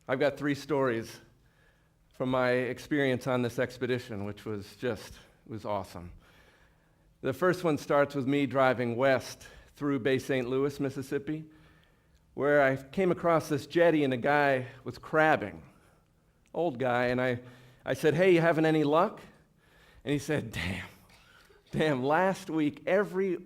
I've got 3 stories from my experience on this expedition, which was awesome. The first one starts with me driving west through Bay St. Louis, Mississippi, where I came across this jetty and a guy was crabbing, old guy, and I said, "Hey, you having any luck?" And he said, damn, last week every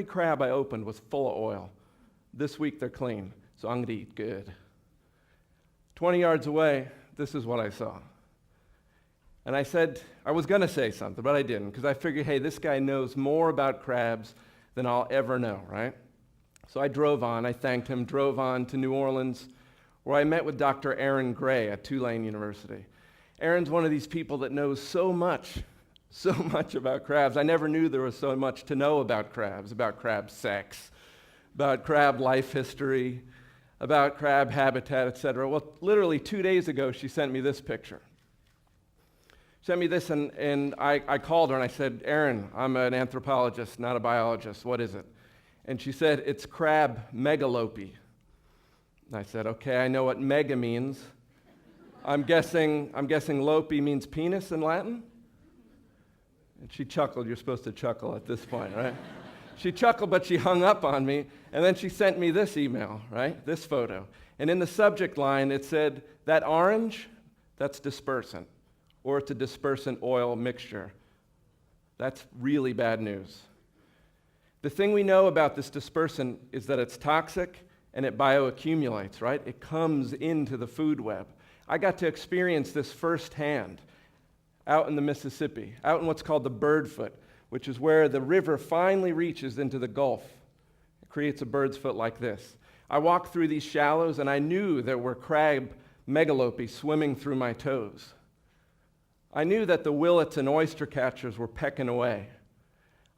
crab I opened was full of oil. This week they're clean, so I'm gonna eat good. 20 yards away, this is what I saw. And I said, I was gonna say something, but I didn't, because I figured, hey, this guy knows more about crabs than I'll ever know, right? So I drove on, I thanked him, drove on to New Orleans, where I met with Dr. Aaron Gray at Tulane University. Aaron's one of these people that knows so much about crabs. I never knew there was so much to know about crab sex, about crab life history, about crab habitat, etc. Well, literally 2 days ago, she sent me this picture. She sent me this, and I called her and I said, "Aaron, I'm an anthropologist, not a biologist. What is it?" And she said, "It's crab Megalope." And I said, "Okay, I know what mega means. I'm guessing lope means penis in Latin?" And she chuckled. You're supposed to chuckle at this point, right? She chuckled, but she hung up on me, and then she sent me this email, right? This photo. And in the subject line, it said, "That orange, that's dispersant, or it's a dispersant oil mixture." That's really bad news. The thing we know about this dispersant is that it's toxic and it bioaccumulates, right? It comes into the food web. I got to experience this firsthand out in the Mississippi, out in what's called the bird's foot, which is where the river finally reaches into the Gulf. It creates a bird's foot like this. I walked through these shallows and I knew there were crab Megalope swimming through my toes. I knew that the willets and oyster catchers were pecking away.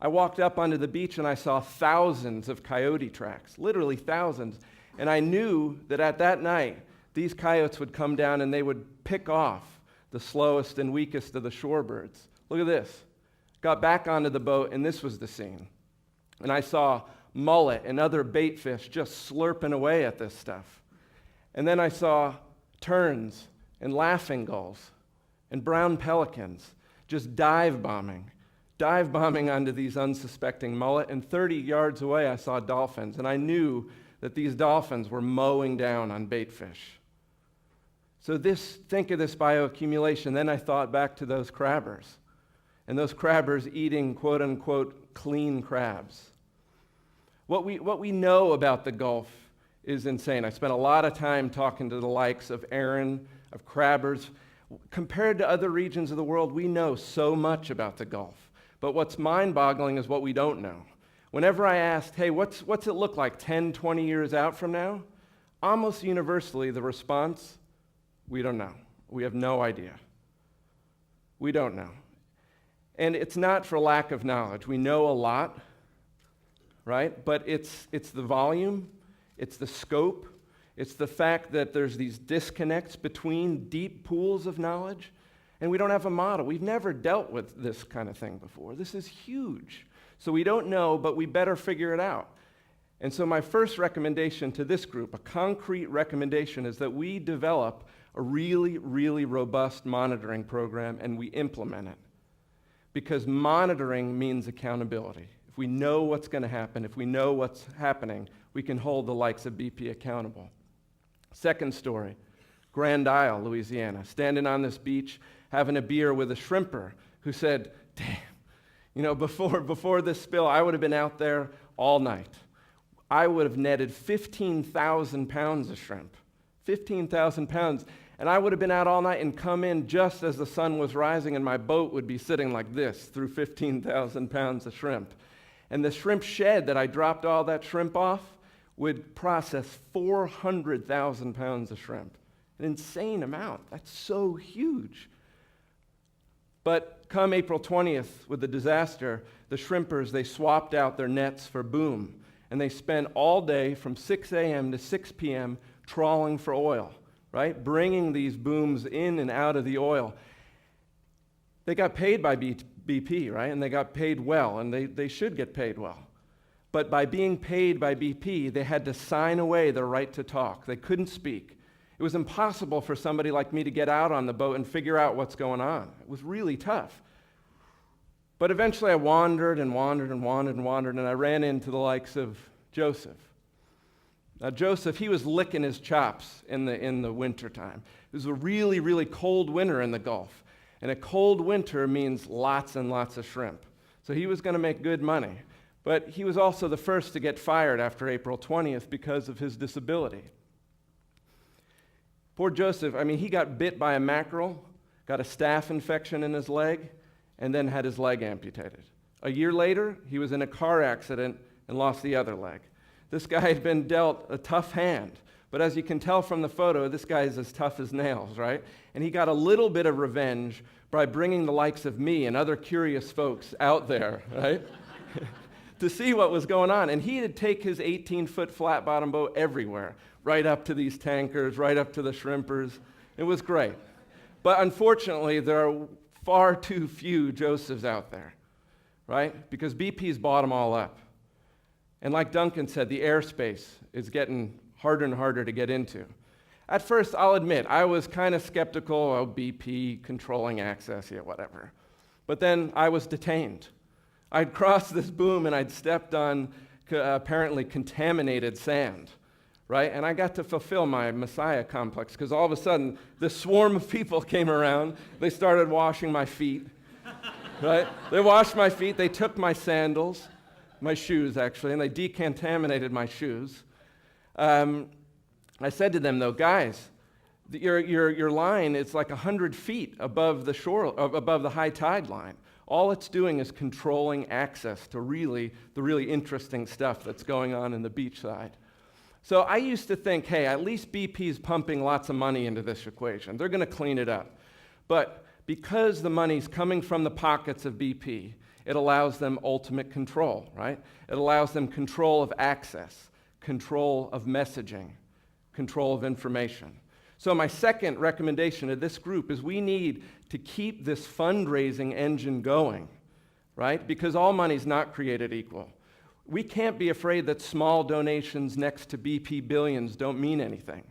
I walked up onto the beach and I saw thousands of coyote tracks, literally thousands. And I knew that at that night, these coyotes would come down and they would pick off the slowest and weakest of the shorebirds. Look at this. Got back onto the boat, and this was the scene. And I saw mullet and other bait fish just slurping away at this stuff. And then I saw terns and laughing gulls and brown pelicans just dive bombing onto these unsuspecting mullet. And 30 yards away, I saw dolphins, and I knew that these dolphins were mowing down on bait fish. So think of this bioaccumulation. Then I thought back to those crabbers. And those crabbers eating, quote unquote, clean crabs. What we know about the Gulf is insane. I spent a lot of time talking to the likes of Aaron, of crabbers. Compared to other regions of the world, we know so much about the Gulf. But what's mind-boggling is what we don't know. Whenever I asked, hey, what's it look like 10, 20 years out from now? Almost universally, the response, we don't know. We have no idea. We don't know. And it's not for lack of knowledge. We know a lot, right? But it's the volume, it's the scope, it's the fact that there's these disconnects between deep pools of knowledge, and we don't have a model. We've never dealt with this kind of thing before. This is huge. So we don't know, but we better figure it out. And so my first recommendation to this group, a concrete recommendation, is that we develop a really, really robust monitoring program and we implement it. Because monitoring means accountability. If we know what's going to happen, if we know what's happening, we can hold the likes of BP accountable. Second story, Grand Isle, Louisiana. Standing on this beach, having a beer with a shrimper who said, "Damn, before this spill, I would have been out there all night. I would have netted 15,000 pounds of shrimp. 15,000 pounds. And I would have been out all night and come in just as the sun was rising, and my boat would be sitting like this through 15,000 pounds of shrimp. And the shrimp shed that I dropped all that shrimp off would process 400,000 pounds of shrimp. An insane amount. That's so huge. But come April 20th, with the disaster, the shrimpers, they swapped out their nets for boom. And they spent all day from 6 a.m. to 6 p.m. trawling for oil. Right? Bringing these booms in and out of the oil. They got paid by BP, right? And they got paid well, and they should get paid well. But by being paid by BP, they had to sign away their right to talk. They couldn't speak. It was impossible for somebody like me to get out on the boat and figure out what's going on. It was really tough. But eventually I wandered and wandered and wandered and wandered, and I ran into the likes of Joseph. Now Joseph, he was licking his chops in the wintertime. It was a really, really cold winter in the Gulf. And a cold winter means lots and lots of shrimp. So he was going to make good money. But he was also the first to get fired after April 20th because of his disability. Poor Joseph, he got bit by a mackerel, got a staph infection in his leg, and then had his leg amputated. A year later, he was in a car accident and lost the other leg. This guy had been dealt a tough hand, but as you can tell from the photo, this guy is as tough as nails, right? And he got a little bit of revenge by bringing the likes of me and other curious folks out there, right? to see what was going on. And he'd take his 18-foot flat-bottom boat everywhere, right up to these tankers, right up to the shrimpers. It was great. But unfortunately, there are far too few Josephs out there, right? Because BP's bought them all up. And like Duncan said, the airspace is getting harder and harder to get into. At first, I'll admit, I was kind of skeptical of BP controlling access, yeah, whatever. But then I was detained. I'd crossed this boom and I'd stepped on apparently contaminated sand, right? And I got to fulfill my Messiah complex because all of a sudden, this swarm of people came around. They started washing my feet, right? They washed my feet. They took my sandals, my shoes actually, and they decontaminated my shoes. I said to them, though, guys, your line is like 100 feet above the shore, above the high tide line. All it's doing is controlling access to the really interesting stuff that's going on in the beachside. So I used to think, hey, at least BP's pumping lots of money into this equation. They're going to clean it up. But because the money's coming from the pockets of BP, it allows them ultimate control, right? It allows them control of access, control of messaging, control of information. So my second recommendation to this group is we need to keep this fundraising engine going, right? Because all money's not created equal. We can't be afraid that small donations next to BP billions don't mean anything,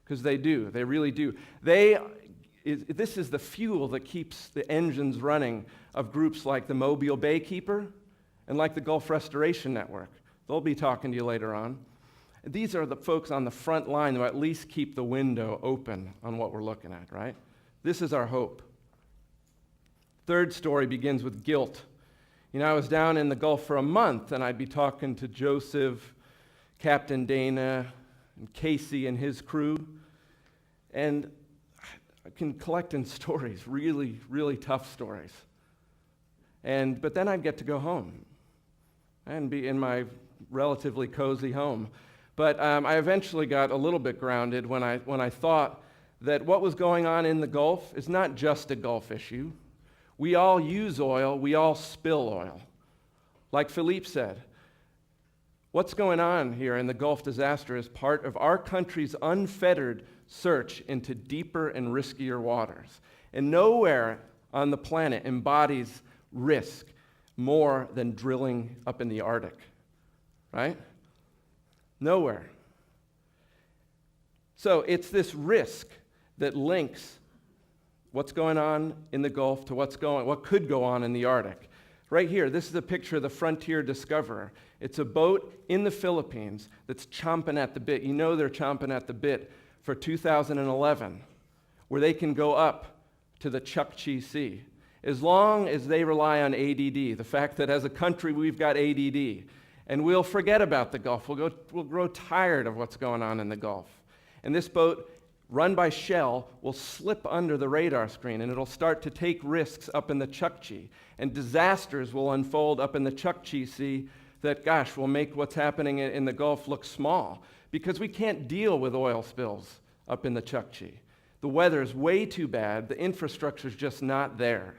because they do. They really do. This is the fuel that keeps the engines running of groups like the Mobile Baykeeper and like the Gulf Restoration Network. They'll be talking to you later on. These are the folks on the front line who at least keep the window open on what we're looking at, right? This is our hope. Third story begins with guilt. I was down in the Gulf for a month, and I'd be talking to Joseph, Captain Dana, and Casey and his crew, and I can collect in stories, really, really tough stories. But then I'd get to go home and be in my relatively cozy home. But I eventually got a little bit grounded when I thought that what was going on in the Gulf is not just a Gulf issue. We all use oil, we all spill oil. Like Philippe said, what's going on here in the Gulf disaster is part of our country's unfettered search into deeper and riskier waters. And nowhere on the planet embodies risk more than drilling up in the Arctic, right? Nowhere. So it's this risk that links what's going on in the Gulf to what could go on in the Arctic. Right here, this is a picture of the Frontier Discoverer. It's a boat in the Philippines that's chomping at the bit. You know they're chomping at the bit for 2011, where they can go up to the Chukchi Sea. As long as they rely on ADD, the fact that as a country we've got ADD, and we'll forget about the Gulf. We'll grow tired of what's going on in the Gulf. And this boat, run by Shell, will slip under the radar screen, and it'll start to take risks up in the Chukchi. And disasters will unfold up in the Chukchi Sea that, will make what's happening in the Gulf look small, because we can't deal with oil spills up in the Chukchi. The weather's way too bad. The infrastructure's just not there.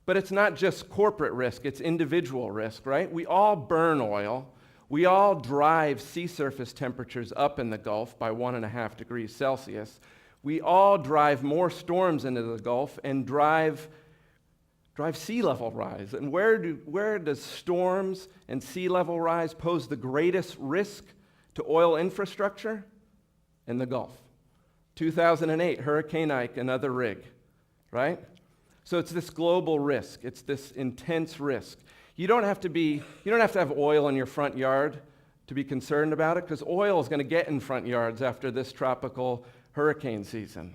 But it's not just corporate risk, it's individual risk, right? We all burn oil. We all drive sea surface temperatures up in the Gulf by 1.5 degrees Celsius. We all drive more storms into the Gulf and drive sea level rise. And where does storms and sea level rise pose the greatest risk to oil infrastructure? in the Gulf. 2008, Hurricane Ike, another rig, right? So it's this global risk. It's this intense risk. You don't have to have oil in your front yard to be concerned about it, because oil is going to get in front yards after this tropical hurricane season.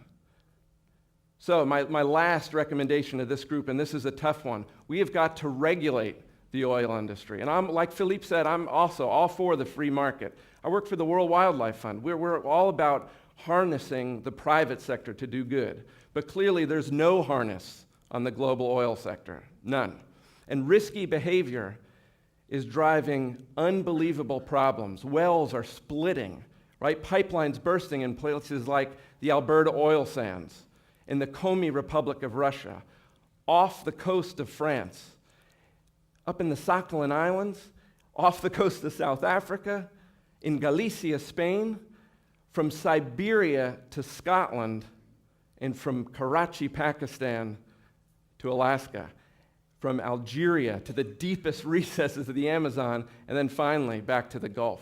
So my last recommendation to this group, and this is a tough one, we have got to regulate the oil industry. And I'm, like Philippe said, I'm also all for the free market. I work for the World Wildlife Fund. We're all about harnessing the private sector to do good. But clearly there's no harness on the global oil sector, none. And risky behavior is driving unbelievable problems. Wells are splitting, right? Pipelines bursting in places like the Alberta oil sands, in the Komi Republic of Russia, off the coast of France, up in the Sakhalin Islands, off the coast of South Africa, in Galicia, Spain, from Siberia to Scotland, and from Karachi, Pakistan to Alaska, from Algeria to the deepest recesses of the Amazon, and then finally back to the Gulf.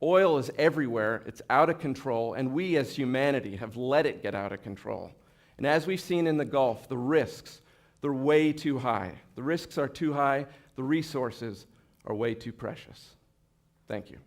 Oil is everywhere, it's out of control, and we as humanity have let it get out of control. And as we've seen in the Gulf, the risks, they're way too high. The risks are too high, the resources are way too precious. Thank you.